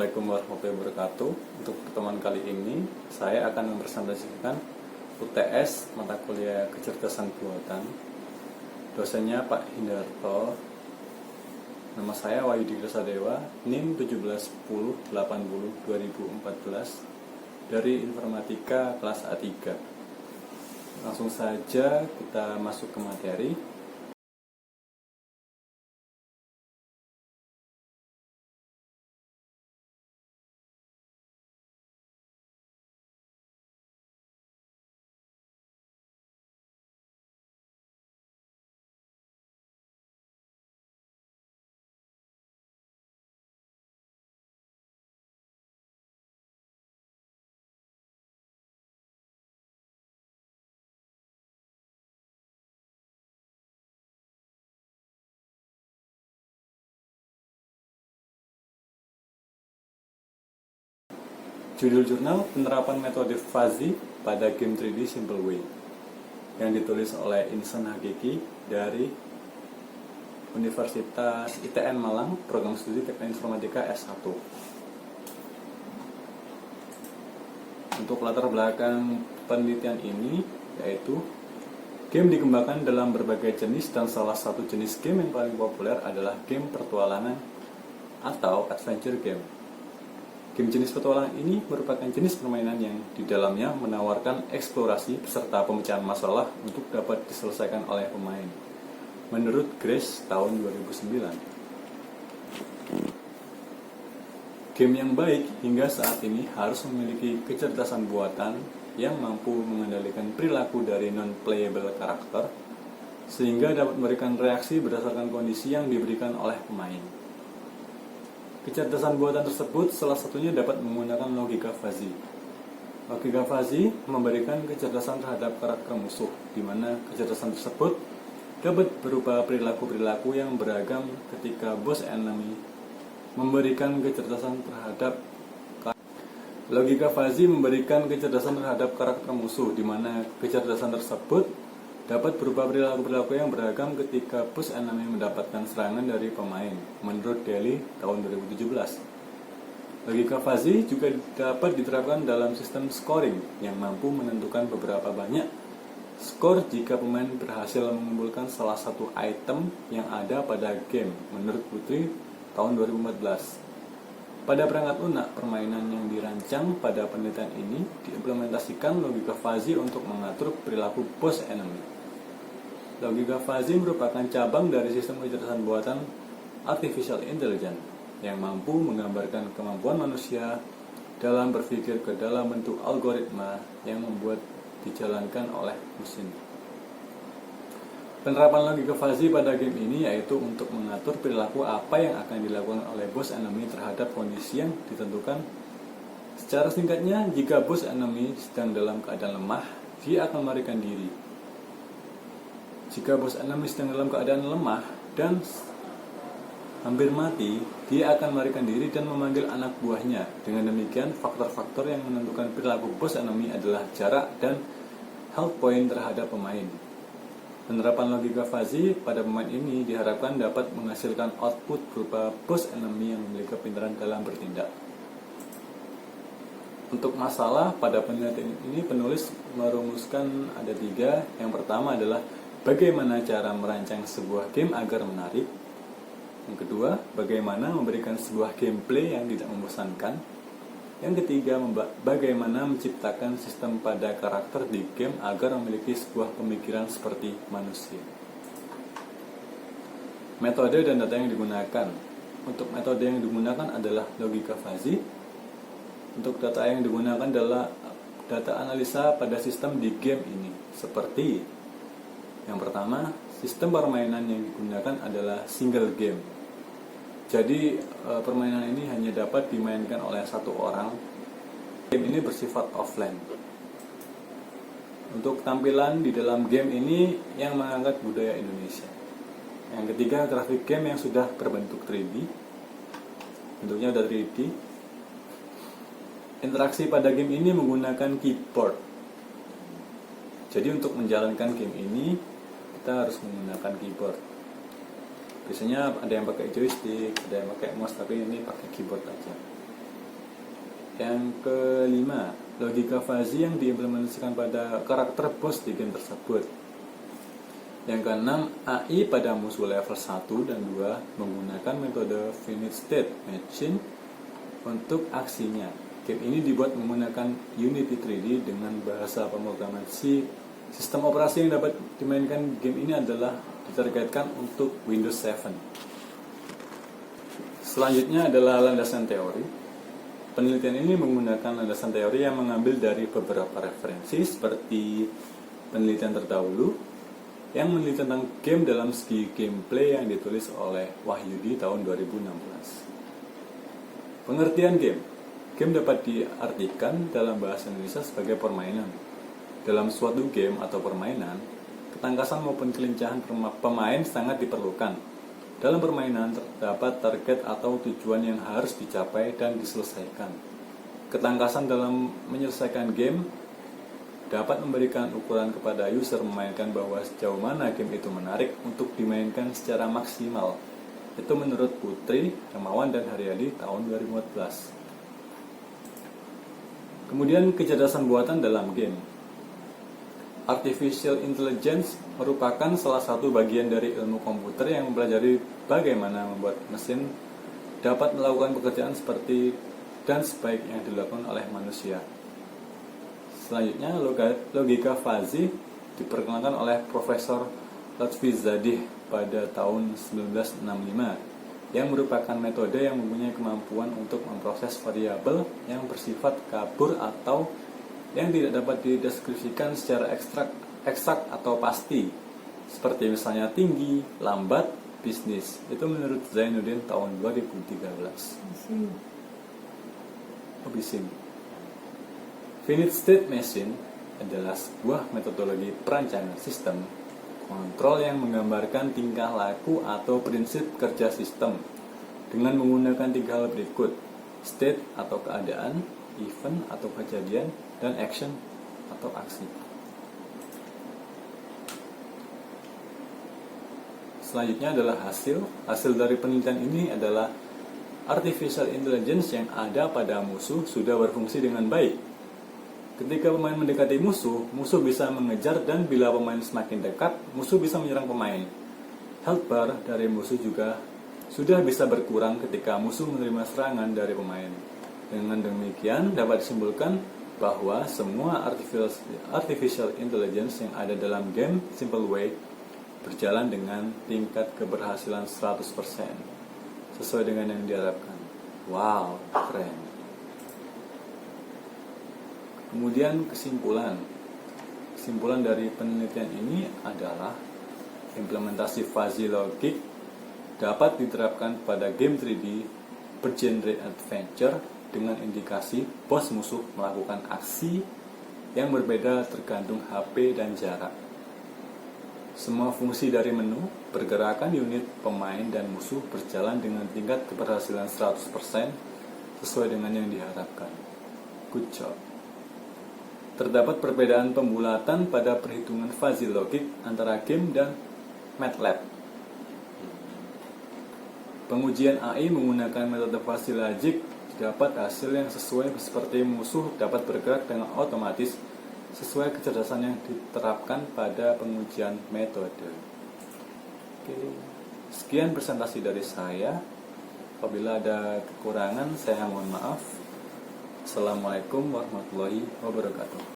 Assalamualaikum warahmatullahi wabarakatuh. Untuk pertemuan kali ini, saya akan mempresentasikan UTS mata kuliah kecerdasan buatan. Dosennya Pak Hindarto. Nama saya Wahyudi Grasadewa, NIM 1710802014 dari Informatika kelas A3. Langsung saja kita masuk ke materi. Judul jurnal penerapan metode fuzzy pada game 3D Simple Way yang ditulis oleh Insan Hakiki dari Universitas ITN Malang, Program Studi Teknik Informatika S1. Untuk latar belakang penelitian ini yaitu game dikembangkan dalam berbagai jenis dan salah satu jenis game yang paling populer adalah game petualangan atau adventure game. Game jenis petualangan ini merupakan jenis permainan yang di dalamnya menawarkan eksplorasi beserta pemecahan masalah untuk dapat diselesaikan oleh pemain. Menurut Grace tahun 2009. Game yang baik hingga saat ini harus memiliki kecerdasan buatan yang mampu mengendalikan perilaku dari non-playable karakter sehingga dapat memberikan reaksi berdasarkan kondisi yang diberikan oleh pemain. Kecerdasan buatan tersebut salah satunya dapat menggunakan logika fuzzy. Logika fuzzy memberikan kecerdasan terhadap karakter musuh, di mana kecerdasan tersebut dapat berupa perilaku-perilaku yang beragam ketika boss enemy memberikan kecerdasan terhadap logika fuzzy memberikan kecerdasan terhadap karakter musuh, di mana kecerdasan tersebut dapat berupa perilaku-perilaku yang beragam ketika boss enemy mendapatkan serangan dari pemain, menurut Daly tahun 2017. Logika fuzzy juga dapat diterapkan dalam sistem scoring yang mampu menentukan beberapa banyak skor jika pemain berhasil mengumpulkan salah satu item yang ada pada game, menurut Putri tahun 2014. Pada perangkat lunak permainan yang dirancang pada penelitian ini diimplementasikan logika fuzzy untuk mengatur perilaku boss enemy. Logika fuzzy merupakan cabang dari sistem kecerdasan buatan artificial intelligence yang mampu menggambarkan kemampuan manusia dalam berpikir ke dalam bentuk algoritma yang membuat dijalankan oleh mesin. Penerapan logika fuzzy pada game ini yaitu untuk mengatur perilaku apa yang akan dilakukan oleh boss enemy terhadap kondisi yang ditentukan. Secara singkatnya, jika boss enemy sedang dalam keadaan lemah, dia akan melarikan diri. Jika bos enemy sedang dalam keadaan lemah dan hampir mati, dia akan melarikan diri dan memanggil anak buahnya. Dengan demikian, faktor-faktor yang menentukan perilaku bos enemy adalah jarak dan health point terhadap pemain. Penerapan logika fuzzy pada pemain ini diharapkan dapat menghasilkan output berupa bos enemy yang memiliki kepintaran dalam bertindak. Untuk masalah pada penelitian ini, penulis merumuskan ada 3. Yang pertama adalah bagaimana cara merancang sebuah game agar menarik. Yang kedua, bagaimana memberikan sebuah gameplay yang tidak membosankan. Yang ketiga, bagaimana menciptakan sistem pada karakter di game agar memiliki sebuah pemikiran seperti manusia. Metode dan data yang digunakan. Untuk metode yang digunakan adalah logika fuzzy. Untuk data yang digunakan adalah data analisa pada sistem di game ini, seperti yang pertama, sistem permainan yang digunakan adalah single game. Jadi, permainan ini hanya dapat dimainkan oleh satu orang. Game ini bersifat offline. Untuk tampilan di dalam game ini yang mengangkat budaya Indonesia. Yang ketiga, grafik game yang sudah berbentuk 3D. Bentuknya sudah 3D. Interaksi pada game ini menggunakan keyboard. Jadi untuk menjalankan game ini kita harus menggunakan keyboard. Biasanya ada yang pakai joystick, ada yang pakai mouse, tapi ini pakai keyboard aja. Yang kelima, logika fuzzy yang diimplementasikan pada karakter bos di game tersebut. Yang keenam, AI pada musuh level 1 dan 2 menggunakan metode finite state machine untuk aksinya. Game ini dibuat menggunakan Unity 3D dengan bahasa pemrograman C. Sistem operasi yang dapat dimainkan game ini adalah ditargetkan untuk Windows 7. Selanjutnya adalah landasan teori. Penelitian ini menggunakan landasan teori yang mengambil dari beberapa referensi seperti penelitian terdahulu yang meneliti tentang game dalam segi gameplay yang ditulis oleh Wahyudi tahun 2016. Pengertian game. Game dapat diartikan dalam bahasa Indonesia sebagai permainan. Dalam suatu game atau permainan, ketangkasan maupun kelincahan pemain sangat diperlukan. Dalam permainan terdapat target atau tujuan yang harus dicapai dan diselesaikan. Ketangkasan dalam menyelesaikan game dapat memberikan ukuran kepada user memainkan bahwa sejauh mana game itu menarik untuk dimainkan secara maksimal. Itu menurut Putri, Hermawan, dan Haryadi tahun 2014. Kemudian kecerdasan buatan dalam game. Artificial intelligence merupakan salah satu bagian dari ilmu komputer yang mempelajari bagaimana membuat mesin dapat melakukan pekerjaan seperti dan sebaik yang dilakukan oleh manusia. Selanjutnya, logika fuzzy diperkenalkan oleh Profesor Lotfi Zadih pada tahun 1965 yang merupakan metode yang mempunyai kemampuan untuk memproses variabel yang bersifat kabur atau yang tidak dapat dideskripsikan secara eksak atau pasti, seperti misalnya tinggi, lambat, bisnis. Itu menurut Zainuddin tahun 2013. Bising. Finite state machine adalah sebuah metodologi perancangan sistem kontrol yang menggambarkan tingkah laku atau prinsip kerja sistem dengan menggunakan 3 hal berikut: state atau keadaan, event atau kejadian, dan action atau aksi. Selanjutnya adalah hasil. Hasil dari penelitian ini adalah artificial intelligence yang ada pada musuh sudah berfungsi dengan baik. Ketika pemain mendekati musuh, musuh bisa mengejar, dan bila pemain semakin dekat, musuh bisa menyerang pemain. Health bar dari musuh juga sudah bisa berkurang ketika musuh menerima serangan dari pemain. Dengan demikian, dapat disimpulkan bahwa semua artificial intelligence yang ada dalam game Simple Way berjalan dengan tingkat keberhasilan 100% sesuai dengan yang diharapkan. Wow, keren. Kemudian kesimpulan dari penelitian ini adalah implementasi fuzzy logic dapat diterapkan pada game 3D bergenre adventure dengan indikasi bos musuh melakukan aksi yang berbeda tergantung HP dan jarak. Semua fungsi dari menu, pergerakan unit, pemain, dan musuh berjalan dengan tingkat keberhasilan 100% sesuai dengan yang diharapkan. Good job. Terdapat perbedaan pembulatan pada perhitungan fuzzy logic antara game dan MATLAB. Pengujian AI menggunakan metode fuzzy logic dapat hasil yang sesuai seperti musuh dapat bergerak dengan otomatis sesuai kecerdasan yang diterapkan pada pengujian metode. Oke, sekian presentasi dari saya. Apabila ada kekurangan, saya mohon maaf. Assalamualaikum warahmatullahi wabarakatuh.